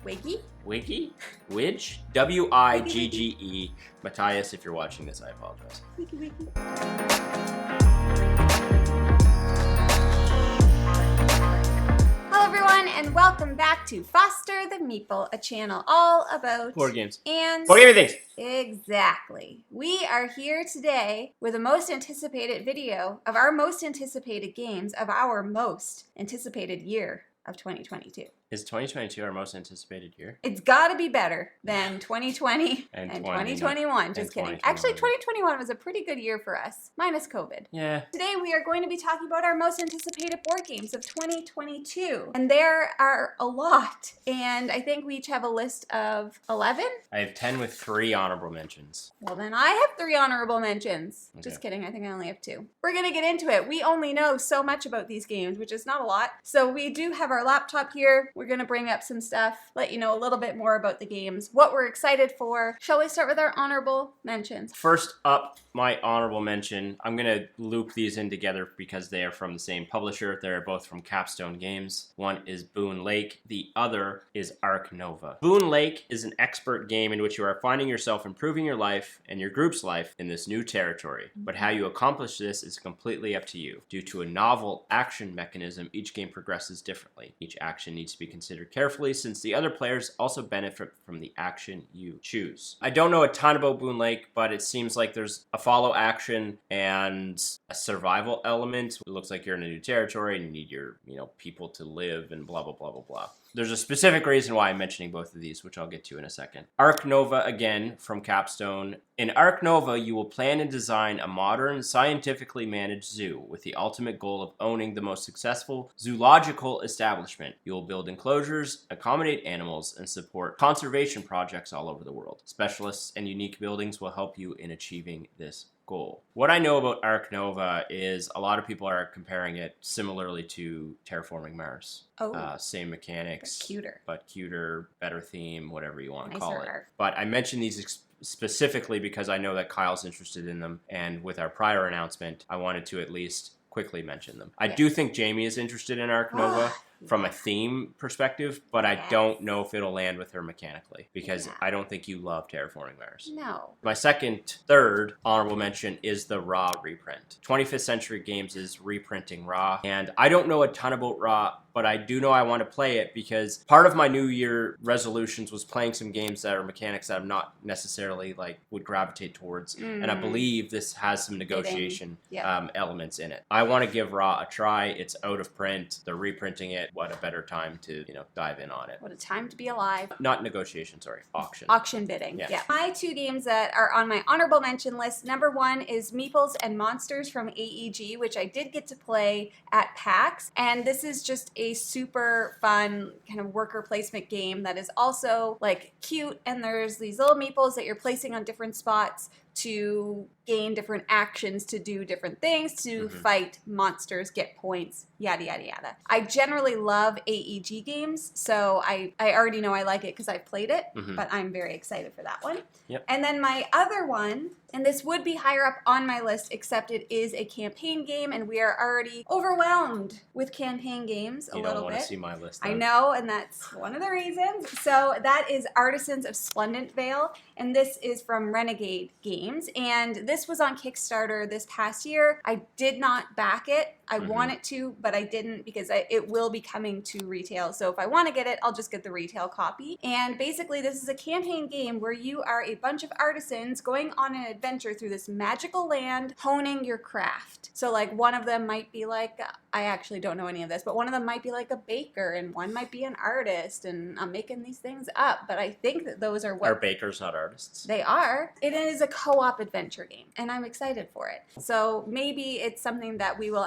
Wiggy? Wiggy? Widge? W-I-G-G-E. Matthias, if you're watching this, I apologize. Wiggy, wiggy. Hello everyone, and welcome back to Foster the Meeple, a channel all about Board games. And Board gaming things. Exactly. We are here today with the most anticipated video of our most anticipated games of our most anticipated year of 2022. Is 2022 our most anticipated year? It's got to be better than 2020 and 2021. Just kidding. 2021. Actually, 2021 was a pretty good year for us, minus COVID. Yeah. Today we are going to be talking about our most anticipated board games of 2022. And there are a lot. And I think we each have a list of 11. I have 10 with 3 honorable mentions. Well, then I have 3 honorable mentions. Okay. Just kidding. I think I only have 2. We're going to get into it. We only know so much about these games, which is not a lot. So we do have our laptop here. We're going to bring up some stuff, let you know a little bit more about the games, what we're excited for. Shall we start with our honorable mentions? First up, my honorable mention. I'm going to loop these in together because they are from the same publisher. They're both from Capstone Games. One is Boon Lake. The other is Ark Nova. Boon Lake is an expert game in which you are finding yourself improving your life and your group's life in this new territory. But how you accomplish this is completely up to you. Due to a novel action mechanism, each game progresses differently. Each action needs to be considered carefully since the other players also benefit from the action you choose. I don't know a ton about Boon Lake, but it seems like there's a follow action and a survival element. It looks like you're in a new territory and you need your, people to live and blah, blah, blah, blah, blah. There's a specific reason why I'm mentioning both of these, which I'll get to in a second. Ark Nova, again, from Capstone. In Ark Nova, you will plan and design a modern, scientifically managed zoo with the ultimate goal of owning the most successful zoological establishment. You will build enclosures, accommodate animals, and support conservation projects all over the world. Specialists and unique buildings will help you in achieving this goal. What I know about Ark Nova is a lot of people are comparing it similarly to Terraforming Mars. Oh. Same mechanics. But cuter, better theme, whatever you want to Nicer call it. art. But I mentioned these specifically because I know that Kyle's interested in them, and with our prior announcement, I wanted to at least quickly mention them. I do think Jamie is interested in Ark Nova from a theme perspective, but I don't know if it'll land with her mechanically because I don't think you love Terraforming Mars. No. My third honorable mention is the Ra reprint. 25th Century Games is reprinting Ra, and I don't know a ton about Ra, but I do know I want to play it because part of my New Year resolutions was playing some games that are mechanics that I'm not necessarily would gravitate towards, and I believe this has some negotiation elements in it. I want to give Ra a try. It's out of print. They're reprinting it. What a better time to dive in on it. What a time to be alive. Not negotiation, sorry, auction. Auction bidding. Yeah. My 2 games that are on my honorable mention list. Number 1 is Meeples and Monsters from AEG, which I did get to play at PAX, and this is just a super fun kind of worker placement game that is also cute, and there's these little meeples that you're placing on different spots to gain different actions, to do different things, to fight monsters, get points, yada, yada, yada. I generally love AEG games, so I already know I like it because I've played it, but I'm very excited for that one. Yep. And then my other one, and this would be higher up on my list, except it is a campaign game, and we are already overwhelmed with campaign games a little bit. You don't want to see my list, though. I know, and that's one of the reasons. So that is Artisans of Splendent Vale, and this is from Renegade Games, and this was on Kickstarter this past year. I did not back it. I wanted to, but I didn't because it will be coming to retail. So if I want to get it, I'll just get the retail copy. And basically, this is a campaign game where you are a bunch of artisans going on an adventure through this magical land, honing your craft. So one of them might be I actually don't know any of this, but one of them might be a baker, and one might be an artist, and I'm making these things up, but I think that those are what... Are bakers not artists? They are. It is a co-op adventure game, and I'm excited for it. So maybe it's something that we will...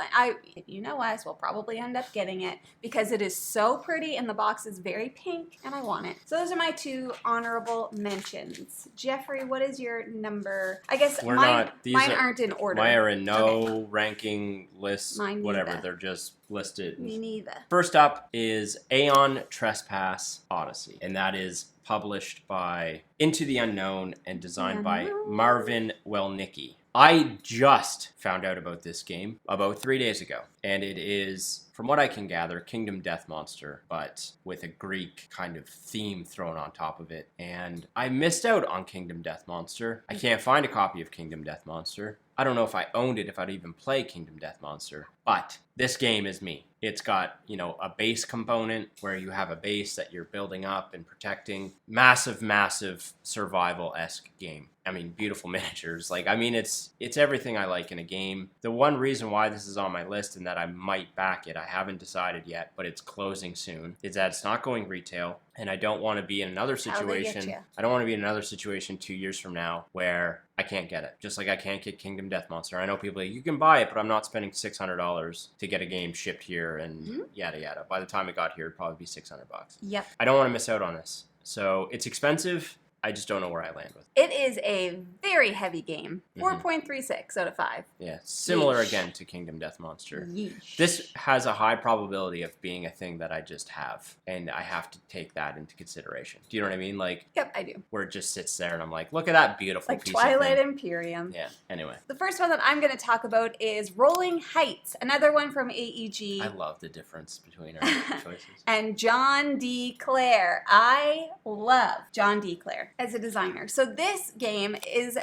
if you know us, we'll probably end up getting it because it is so pretty, and the box is very pink, and I want it. So those are my 2 honorable mentions. Jeffrey, what is your number? I guess mine aren't in order. Mine are in no ranking list, Mine whatever. neither. They're just listed. Me neither. First up is Aeon Trespass Odyssey, and that is published by Into the Unknown and designed by Marvin Welnicki. I just found out about this game about 3 days ago. and it is, from what I can gather, Kingdom Death Monster, but with a Greek kind of theme thrown on top of it. And I missed out on Kingdom Death Monster. I can't find a copy of Kingdom Death Monster. I don't know if I owned it, if I'd even play Kingdom Death Monster, but this game is me. It's got, you know, a base component where you have a base that you're building up and protecting. Massive, massive survival-esque game. I mean, beautiful miniatures. Like, I mean, it's everything I like in a game. The one reason why this is on my list and that I might back it, I haven't decided yet, but it's closing soon, is that it's not going retail, and I don't want to be in another situation. I don't want to be in another situation 2 years from now where I can't get it. Just like I can't get Kingdom Death Monster. I know people are like, you can buy it, but I'm not spending $600 to get a game shipped here and yada yada. By the time it got here, it'd probably be $600. Yep. I don't want to miss out on this. So it's expensive. I just don't know where I land with it. It is a very heavy game. 4.36 out of 5. Yeah, similar Yeesh. again to Kingdom Death Monster. Yeesh. This has a high probability of being a thing that I just have, and I have to take that into consideration. Do you know what I mean? Like, Yep, I do. where it just sits there and I'm like, look at that beautiful Like piece Twilight of thing. Imperium. Yeah, anyway. The first one that I'm going to talk about is Rolling Heights, another one from AEG. I love the difference between our choices. And John D. Clare. I love John D. Clare as a designer. So this game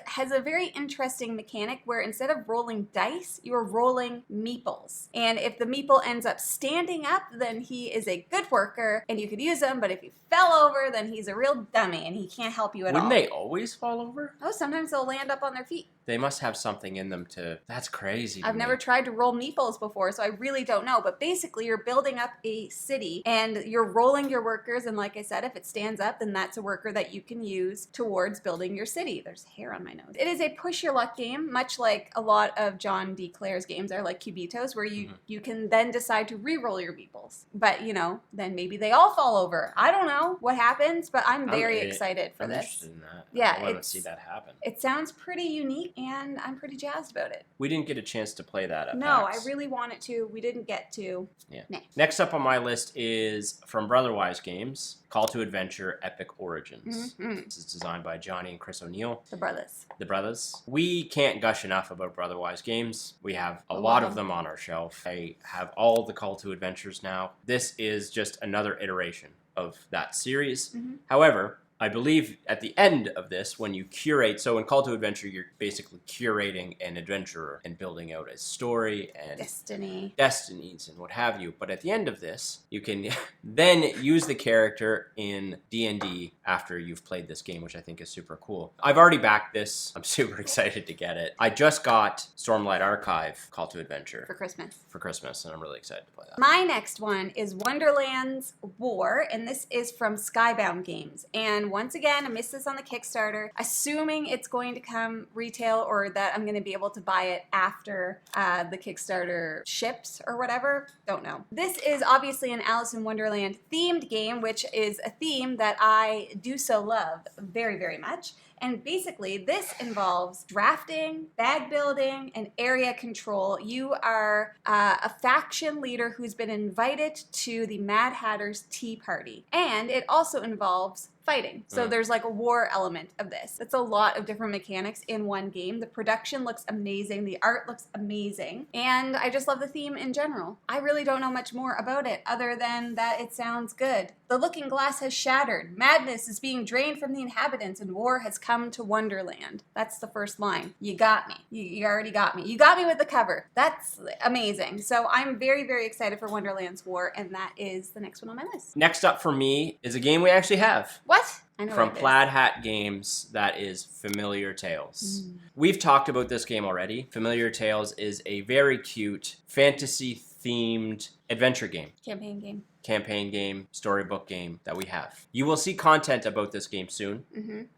has a very interesting mechanic where instead of rolling dice, you are rolling meeples. And if the meeple ends up standing up, then he is a good worker and you could use him. But if he fell over, then he's a real dummy and he can't help you at all. Wouldn't they always fall over? Oh, sometimes they'll land up on their feet. They must have something in them to... That's crazy to I've me. never tried to roll meeples before, so I really don't know. But basically, you're building up a city, and you're rolling your workers, and like I said, if it stands up, then that's a worker that you can use towards building your city. There's hair on my nose. It is a push-your-luck game, much like a lot of John D. Clare's games are, like Cubitos, where you can then decide to re-roll your meeples. But, you know, then maybe they all fall over. I don't know what happens, but I'm very excited for I'm this. interested in that. Yeah, I want to see that happen. It sounds pretty unique, and I'm pretty jazzed about it. We didn't get a chance to play that at No, PAX. I really wanted to. We didn't get to. Yeah. Nah. Next up on my list is from Brotherwise Games, Call to Adventure Epic Origins. This is designed by Johnny and Chris O'Neill. The brothers. The brothers. We can't gush enough about Brotherwise Games. We have a lot of them on our shelf. I have all the Call to Adventures now. This is just another iteration of that series. However, I believe at the end of this, when you curate, so in Call to Adventure, you're basically curating an adventurer and building out a story and destinies and what have you. But at the end of this, you can then use the character in D&D after you've played this game, which I think is super cool. I've already backed this. I'm super excited to get it. I just got Stormlight Archive Call to Adventure for Christmas, and I'm really excited to play that. My next one is Wonderland's War, and this is from Skybound Games. And once again, I missed this on the Kickstarter, assuming it's going to come retail or that I'm going to be able to buy it after the Kickstarter ships or whatever. Don't know. This is obviously an Alice in Wonderland themed game, which is a theme that I do so love very, very much. And basically, this involves drafting, bag building, and area control. You are a faction leader who's been invited to the Mad Hatter's Tea Party. And it also involves fighting. So there's like a war element of this. It's a lot of different mechanics in one game. The production looks amazing. The art looks amazing. And I just love the theme in general. I really don't know much more about it other than that it sounds good. The looking glass has shattered. Madness is being drained from the inhabitants and war has come to Wonderland. That's the first line. You got me. You already got me. You got me with the cover. That's amazing. So I'm very, very excited for Wonderland's War, and that is the next one on my list. Next up for me is a game we actually have. What? I know From what it is. Plaid Hat Games, that is Familiar Tales. We've talked about this game already. Familiar Tales is a very cute fantasy-themed adventure game. Campaign game, storybook game that we have. You will see content about this game soon.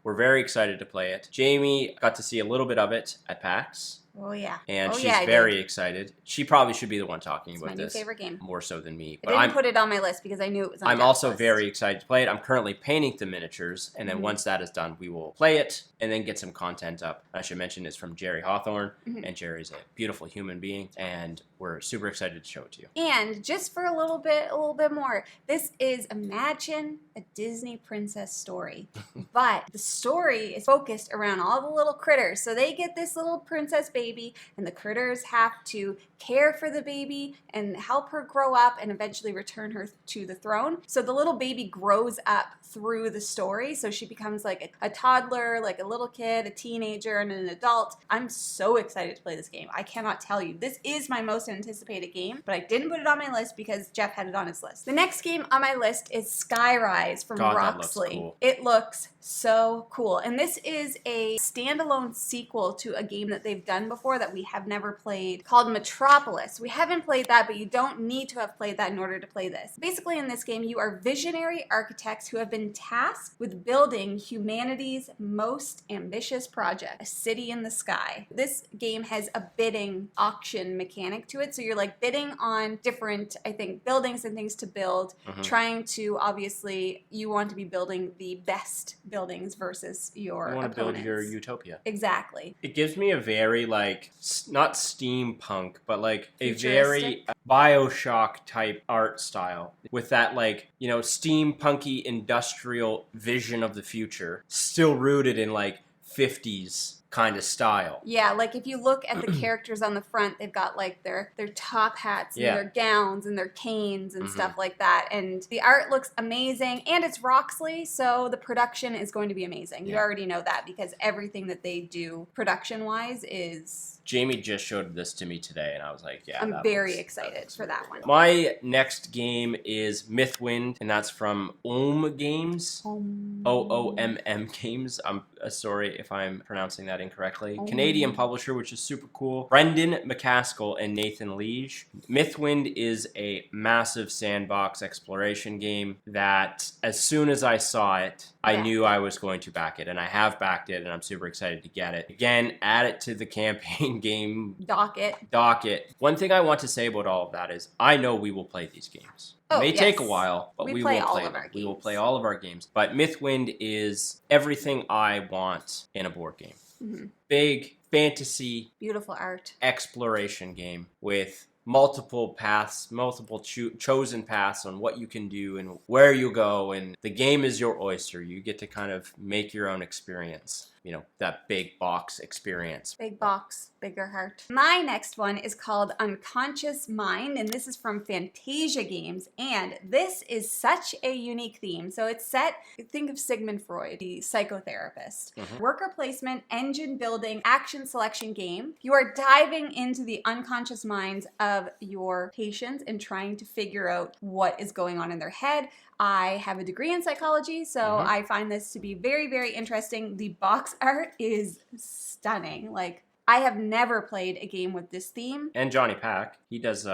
We're very excited to play it. Jamie got to see a little bit of it at PAX. Oh, yeah. And she's very excited. She probably should be the one talking about this. It's my new favorite game. More so than me. I didn't put it on my list because I knew it was on I'm Jeff's also list. very excited to play it. I'm currently painting the miniatures, and then once that is done, we will play it and then get some content up. I should mention it's from Jerry Hawthorne, and Jerry's a beautiful human being, and we're super excited to show it to you. And just for a little bit more, this is Imagine a Disney princess story. But the story is focused around all the little critters. So they get this little princess baby baby, and the critters have to care for the baby and help her grow up and eventually return her to the throne. So the little baby grows up through the story. So she becomes like a toddler, like a little kid, a teenager, and an adult. I'm so excited to play this game. I cannot tell you. This is my most anticipated game, but I didn't put it on my list because Jeff had it on his list. The next game on my list is Skyrise from God, that Roxley. looks cool. It looks so cool. And this is a standalone sequel to a game that they've done before that we have never played called Metropolis. We haven't played that, but you don't need to have played that in order to play this. Basically, in this game, you are visionary architects who have been tasked with building humanity's most ambitious project, a city in the sky. This game has a bidding auction mechanic to it. So you're like bidding on different, I think, buildings and things to build, trying to, obviously, you want to be building the best buildings versus your You want to build opponents. your utopia. Exactly. It gives me a very, like, not steampunk, but like a very Futuristic? Bioshock type art style with that, like, you know, steampunky industrial vision of the future, still rooted in like 50s kind of style. Yeah, like if you look at the characters on the front, they've got like their top hats and their gowns and their canes and stuff like that. And the art looks amazing, and it's Roxley, so the production is going to be amazing. You already know that because everything that they do production-wise is... Jamie just showed this to me today, and I was like, yeah, I'm very excited for that one. My next game is Mythwind, and that's from Ohm Games. OOMM Games. I'm sorry if I'm pronouncing that incorrectly. Canadian publisher, which is super cool. Brendan McCaskill and Nathan Liege. Mythwind is a massive sandbox exploration game that, as soon as I saw it, I knew I was going to back it, and I have backed it, and I'm super excited to get it. Again, add it to the campaign game docket. One thing I want to say about all of that is I know we will play these games. It may take a while, but we will play them. We will play all of our games. But Mythwind is everything I want in a board game. Big fantasy, beautiful art, exploration game with multiple paths, multiple chosen paths on what you can do and where you go, and the game is your oyster. You get to kind of make your own experience. You know, that big box experience. Big box, bigger heart. My next one is called Unconscious Mind, and this is from Fantasia Games, and this is such a unique theme. So it's set, think of Sigmund Freud, the psychotherapist. Worker placement, engine building, action selection game. You are diving into the unconscious minds of your patients and trying to figure out what is going on in their head. I have a degree in psychology, so I find this to be very, very interesting. The box art is stunning. Like, I have never played a game with this theme. And Johnny Pack, he does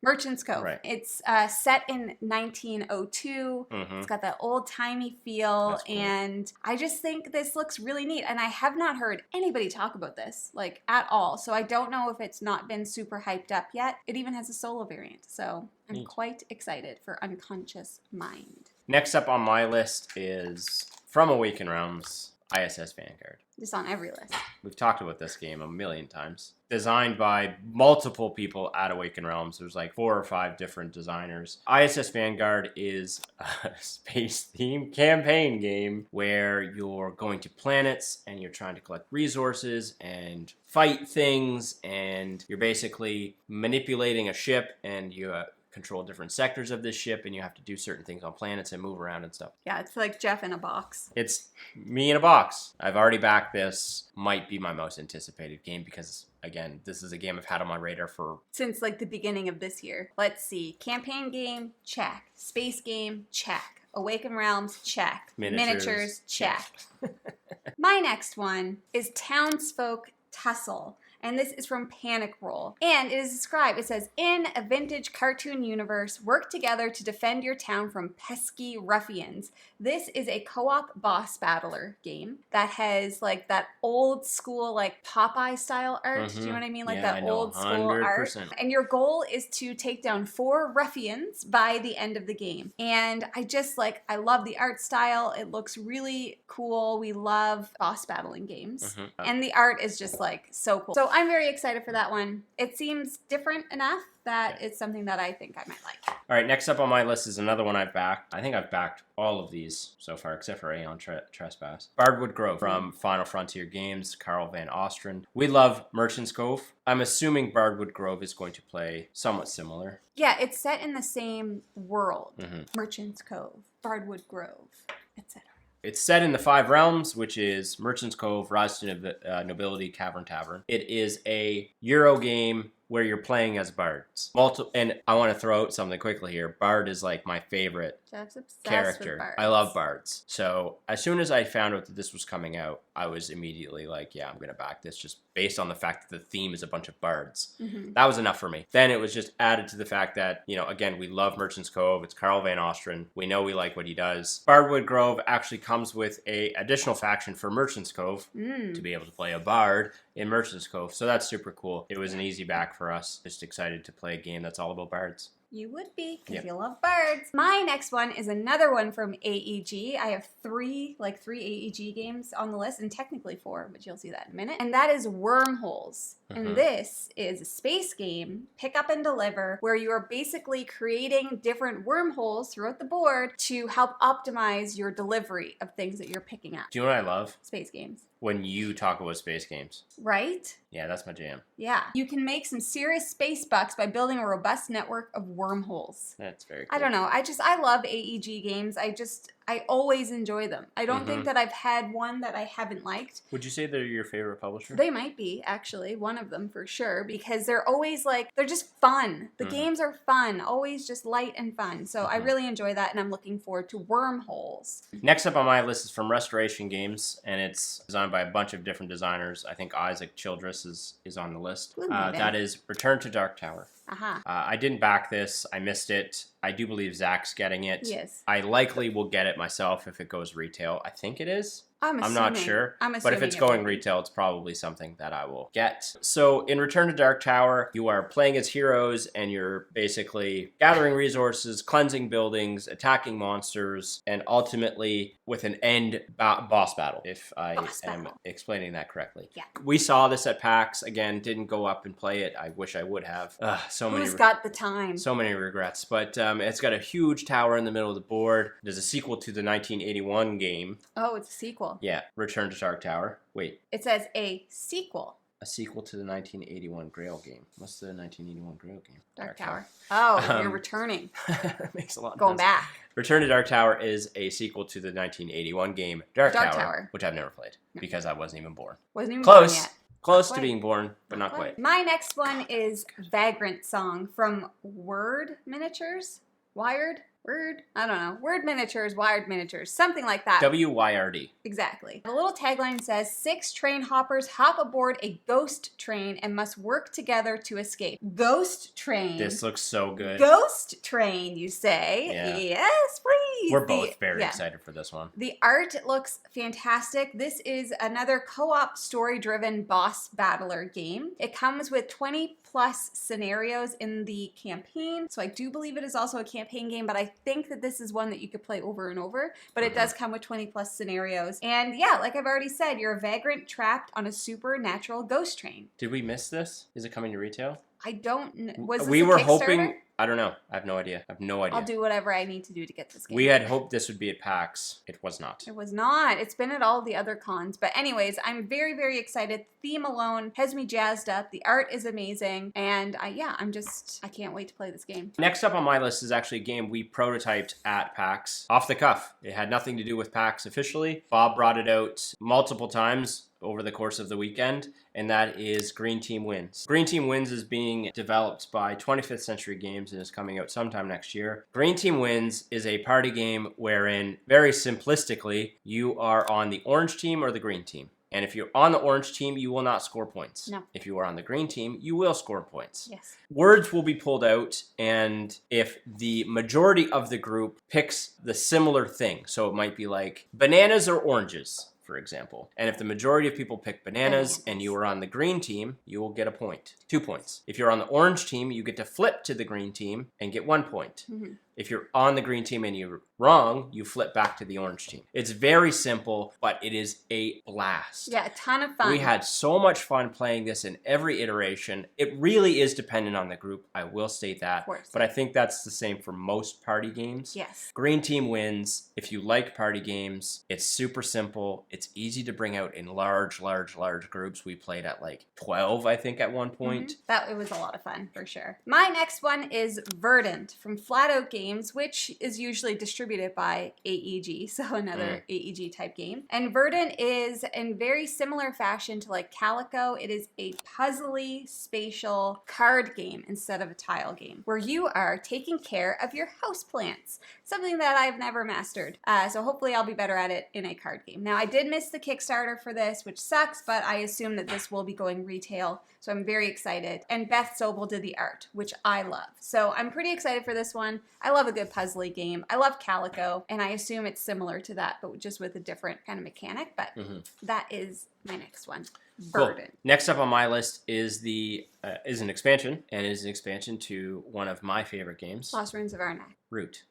Merchant's Cove. Right. It's set in 1902. It's got that old-timey feel, cool. And I just think this looks really neat. And I have not heard anybody talk about this, like, at all. So I don't know if it's not been super hyped up yet. It even has a solo variant. So I'm quite excited for Unconscious Mind. Next up on my list is from Awaken Realms, ISS Vanguard. It's on every list. We've talked about this game a million times. Designed by multiple people at Awaken Realms. There's like 4 or 5 different designers. ISS Vanguard is a space-themed campaign game where you're going to planets and you're trying to collect resources and fight things, and you're basically manipulating a ship, and you control different sectors of this ship, and you have to do certain things on planets and move around and stuff. Yeah, it's like Jeff in a box. It's me in a box. I've already backed this. Might be my most anticipated game because, again, this is a game I've had on my radar for... since like the beginning of this year. Let's see. Campaign game, check. Space game, check. Awaken Realms, check. Miniatures, check. My next one is Townsfolk Tussle. And this is from Panic Roll. And it is described, it says, in a vintage cartoon universe, work together to defend your town from pesky ruffians. This is a co-op boss battler game that has like that old school, like Popeye style art. Do you know what I mean? Like that old school 100%. art. And your goal is to take down 4 ruffians by the end of the game. And I love the art style. It looks really cool. We love boss battling games. And the art is just like so cool. So I'm very excited for that one. It seems different enough that it's something that I think I might like. All right, next up on my list is another one I've backed. I think I've backed all of these so far, except for Aeon Trespass. Bardwood Grove from Final Frontier Games, Carl Van Ostren. We love Merchant's Cove. I'm assuming Bardwood Grove is going to play somewhat similar. Yeah, it's set in the same world. Merchant's Cove, Bardwood Grove, etc. It's set in the 5 realms, which is Merchant's Cove, Rise to Nobility, Cavern Tavern. It is a Euro game where you're playing as bards. And I want to throw out something quickly here. Bard is like my favorite character. With bards. I love bards. So as soon as I found out that this was coming out, I was immediately like, yeah, I'm going to back this just based on the fact that the theme is a bunch of bards. That was enough for me. Then it was just added to the fact that, you know, again, we love Merchant's Cove. It's Carl Van Ostren. We know we like what he does. Bardwood Grove actually comes with a additional faction for Merchant's Cove to be able to play a bard in Merchant's Cove. So that's super cool. It was an easy back for us. Just excited to play a game that's all about bards. You would be, because you love birds. My next one is another one from AEG. I have three AEG games on the list, and technically 4, but you'll see that in a minute. And that is Wormholes. And this is a space game, pick up and deliver, where you are basically creating different wormholes throughout the board to help optimize your delivery of things that you're picking up. Do you know what I love? Space games. When you talk about space games. Right? Yeah, that's my jam. Yeah. You can make some serious space bucks by building a robust network of wormholes. That's very cool. I don't know. I love AEG games. I always enjoy them. I don't think that I've had one that I haven't liked. Would you say they're your favorite publisher? They might be, actually. One of them for sure. Because they're always they're just fun. The games are fun. Always just light and fun. So I really enjoy that, and I'm looking forward to Wormholes. Next up on my list is from Restoration Games, and it's designed by a bunch of different designers. I think Isaac Childress is on the list. That is Return to Dark Tower. I didn't back this. I missed it. I do believe Zach's getting it. Yes. I likely will get it myself if it goes retail. I think it is. I'm not sure. But if it's will going be. retail, it's probably something that I will get. So in Return to Dark Tower, you are playing as heroes and you're basically gathering resources, cleansing buildings, attacking monsters, and ultimately with an end boss battle, if I am explaining that correctly. Yeah. We saw this at PAX. Again, didn't go up and play it. I wish I would have. Who's got the time? So many regrets. But it's got a huge tower in the middle of the board. There's a sequel to the 1981 game. Oh, it's a sequel. Yeah, Return to Dark Tower. Wait. It says a sequel. A sequel to the 1981 Grail game. What's the 1981 Grail game? Dark Tower. Oh, you're returning. That makes a lot of Going sense. back. Return to Dark Tower is a sequel to the 1981 game Dark Tower, which I've never played because I wasn't even born. Wasn't even Close. born yet. Close to being born, but not quite. My next one is Vagrant Song from Word Miniatures? Word? I don't know. Word Miniatures, Wired Miniatures, something like that. WYRD. Exactly. The little tagline says, 6 train hoppers hop aboard a ghost train and must work together to escape. Ghost train. This looks so good. Ghost train, you say? Yeah. Yes, please. We're both very excited for this one. The art looks fantastic. This is another co-op story-driven boss battler game. It comes with 20 plus scenarios in the campaign. So I do believe it is also a campaign game, but I think that this is one that you could play over and over, but it does come with 20 plus scenarios. And yeah, like I've already said, you're a vagrant trapped on a supernatural ghost train. Did we miss this? Is it coming to retail? I don't know. Was this we a were Kickstarter? hoping. I don't know. I have no idea. I'll do whatever I need to do to get this game. We had hoped this would be at PAX. It was not. It was not. It's been at all the other cons. But anyways, I'm very, very excited. The theme alone has me jazzed up. The art is amazing. And I can't wait to play this game. Next up on my list is actually a game we prototyped at PAX. Off the cuff. It had nothing to do with PAX officially. Bob brought it out multiple times over the course of the weekend, and that is Green Team Wins. Green Team Wins is being developed by 25th Century Games and is coming out sometime next year. Green Team Wins is a party game wherein, very simplistically, you are on the orange team or the green team. And if you're on the orange team, you will not score points. No. If you are on the green team, you will score points. Yes. Words will be pulled out, and if the majority of the group picks the similar thing, so it might be like bananas or oranges, for example. And if the majority of people pick bananas and you are on the green team, you will get a point. 2 points. If you're on the orange team, you get to flip to the green team and get 1 point. If you're on the green team and you're wrong, you flip back to the orange team. It's very simple, but it is a blast. Yeah, a ton of fun. We had so much fun playing this in every iteration. It really is dependent on the group, I will state that. Of course. But I think that's the same for most party games. Yes. Green team wins. If you like party games, it's super simple. It's easy to bring out in large groups. We played at like 12, I think, at one point. It was a lot of fun, for sure. My next one is Verdant from Flat Out Games, which is usually distributed by AEG, so another AEG type game. And Verdant is in very similar fashion to like Calico. It is a puzzly, spatial card game instead of a tile game, where you are taking care of your houseplants, something that I've never mastered. So hopefully I'll be better at it in a card game. Now, I did miss the Kickstarter for this, which sucks, but I assume that this will be going retail, so I'm very excited. And Beth Sobel did the art, which I love. So I'm pretty excited for this one. I love a good puzzly game. I love Calico, and I assume it's similar to that, but just with a different kind of mechanic. But that is my next one. Verdant. Cool. Next up on my list is an expansion, and it is an expansion to one of my favorite games, Lost Ruins of Arnak. Root.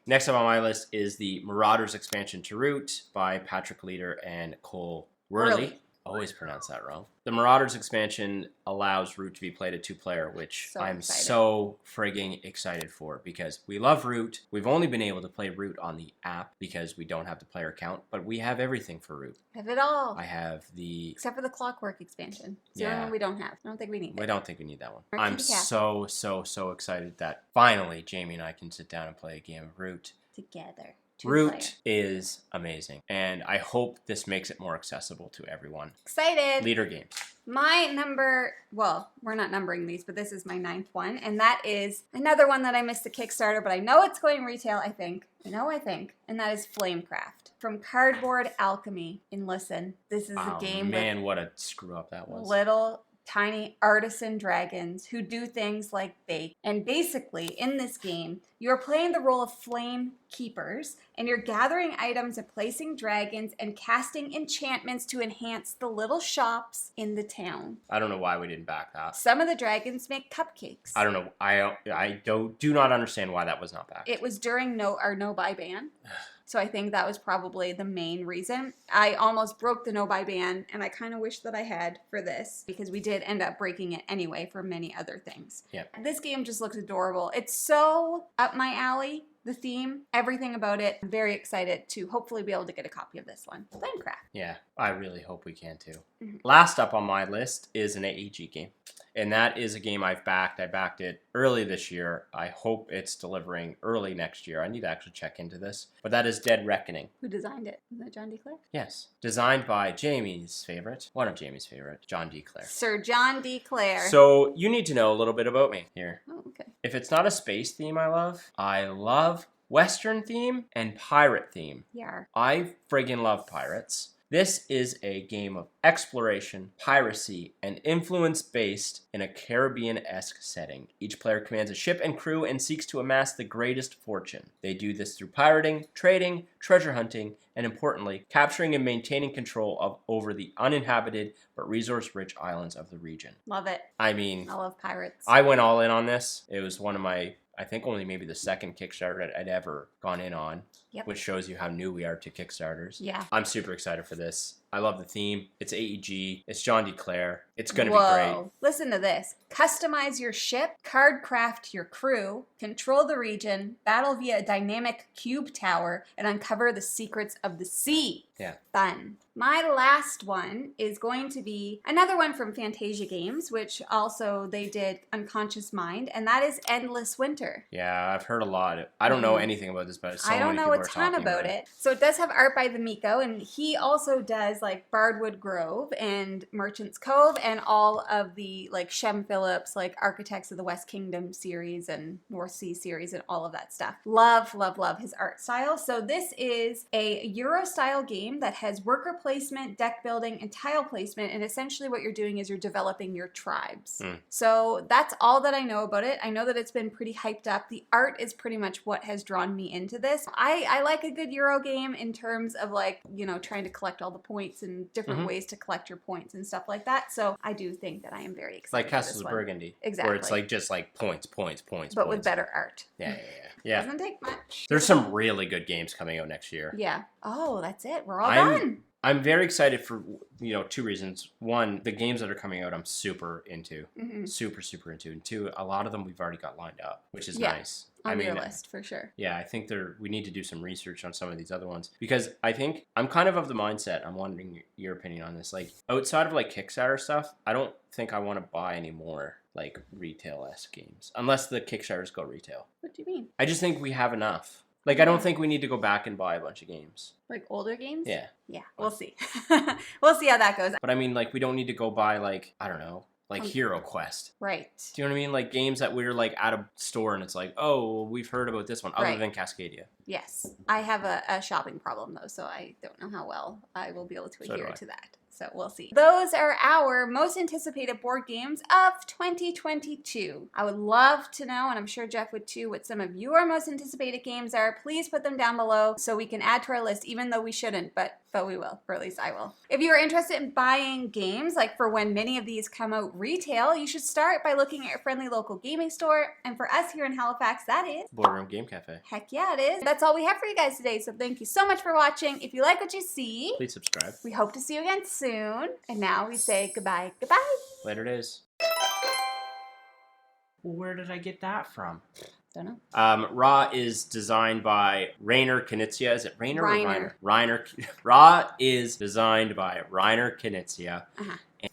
Next up on my list is the Marauders expansion to Root by Patrick Leader and Cole Worley. Always pronounce that wrong. The Marauders expansion allows Root to be played at 2-player, which I'm so frigging excited for because we love Root. We've only been able to play Root on the app because we don't have the player count, but we have everything for Root. Have it all. I have the... Except for the Clockwork expansion. It's the only one we don't have. I don't think we need it. We don't think we need that one. Or I'm Kitty Cat. so excited that finally Jamie and I can sit down and play a game of Root. Together. Root is amazing, and I hope this makes it more accessible to everyone. Excited. Leader games. My number, well, we're not numbering these, but this is my 9th one, and that is another one that I missed the Kickstarter, but I know it's going retail, I think, and that is Flamecraft from Cardboard Alchemy in Listen. This is a game man, what a screw up that was. Little tiny artisan dragons who do things like bake. And basically, in this game, you're playing the role of flame keepers, and you're gathering items and placing dragons and casting enchantments to enhance the little shops in the town. I don't know why we didn't back that. Some of the dragons make cupcakes. I don't know. I do not understand why that was not backed. It was during our no-buy ban. So I think that was probably the main reason. I almost broke the no-buy ban, and I kind of wish that I had for this, because we did end up breaking it anyway for many other things. Yep. This game just looks adorable. It's so up my alley, the theme, everything about it. I'm very excited to hopefully be able to get a copy of this one. Flamecraft. Yeah, I really hope we can too. Last up on my list is an AEG game. And that is a game I've backed. I backed it early this year. I hope it's delivering early next year. I need to actually check into this. But that is Dead Reckoning. Who designed it? Is that John D. Clare? Yes. Designed by Jamie's favorite, one of Jamie's favorite, John D. Clare. Sir John D. Clare. So you need to know a little bit about me here. Oh, okay. If it's not a space theme I love Western theme and pirate theme. Yeah. I friggin' love pirates. This is a game of exploration, piracy, and influence based in a Caribbean-esque setting. Each player commands a ship and crew and seeks to amass the greatest fortune. They do this through pirating, trading, treasure hunting, and importantly, capturing and maintaining control over the uninhabited but resource-rich islands of the region. Love it. I mean, I love pirates. I went all in on this. It was one of my, I think only maybe the second Kickstarter I'd ever gone in on. Yep. Which shows you how new we are to Kickstarters. Yeah. I'm super excited for this. I love the theme. It's AEG. It's John D. Clare. It's going to be great. Listen to this. Customize your ship, card craft your crew, control the region, battle via a dynamic cube tower, and uncover the secrets of the sea. Yeah. Fun. My last one is going to be another one from Fantasia Games, which also they did Unconscious Mind, and that is Endless Winter. Yeah, I've heard a lot. I don't know anything about this, but I don't know a ton about it. So it does have art by the Miko, and he also does like Bardwood Grove and Merchant's Cove and all of the like Shem Phillips, like Architects of the West Kingdom series and North Sea series and all of that stuff. Love his art style. So this is a Euro style game that has worker placement, deck building, and tile placement, and essentially what you're doing is you're developing your tribes. So that's all that I know about it. I know that it's been pretty hyped up. The art is pretty much what has drawn me into this. I like a good Euro game in terms of like, you know, trying to collect all the points points and different ways to collect your points and stuff like that. So I do think that I am very excited. Like Castles of Burgundy. Exactly. Where it's like just like points. But with better art. Yeah. Doesn't take much. There's some really good games coming out next year. Yeah. Oh, that's it. We're all done. I'm very excited for, 2 reasons. One, the games that are coming out I'm super into. Super into. And 2, a lot of them we've already got lined up, which is nice. On your list, for sure. Yeah, I think we need to do some research on some of these other ones. Because I think, I'm kind of the mindset, I'm wondering your opinion on this. Like, outside of like Kickstarter stuff, I don't think I want to buy any more like retail-esque games. Unless the Kickstarters go retail. What do you mean? I just think we have enough. Like, I don't think we need to go back and buy a bunch of games. Like older games? Yeah. Yeah, we'll see. We'll see how that goes. But I mean, like, we don't need to go buy, like, I don't know, like Hero Quest. Right. Do you know what I mean? Like, games that we're, like, at a store and it's like, oh, we've heard about this one, other than Cascadia. Yes. I have a shopping problem, though, so I don't know how well I will be able to adhere to that. So we'll see. Those are our most anticipated board games of 2022. I would love to know, and I'm sure Jeff would too, what some of your most anticipated games are. Please put them down below so we can add to our list, even though we shouldn't, but we will, or at least I will. If you are interested in buying games, like for when many of these come out retail, you should start by looking at your friendly local gaming store. And for us here in Halifax, that is Boardroom Game Cafe. Heck yeah, it is. That's all we have for you guys today. So thank you so much for watching. If you like what you see, please subscribe. We hope to see you again soon. And now we say goodbye. Goodbye. Later days. Where did I get that from? Don't know. Raw is designed by Rainer Knizia. Is it Rainer or Reiner? Reiner. Raw is designed by Rainer Knizia.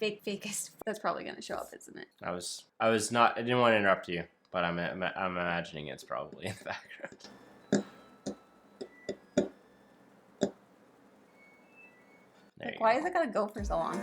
Fakest. That's probably going to show up, isn't it? I didn't want to interrupt you, but I'm imagining it's probably in the background. Like, why is it going to go for so long?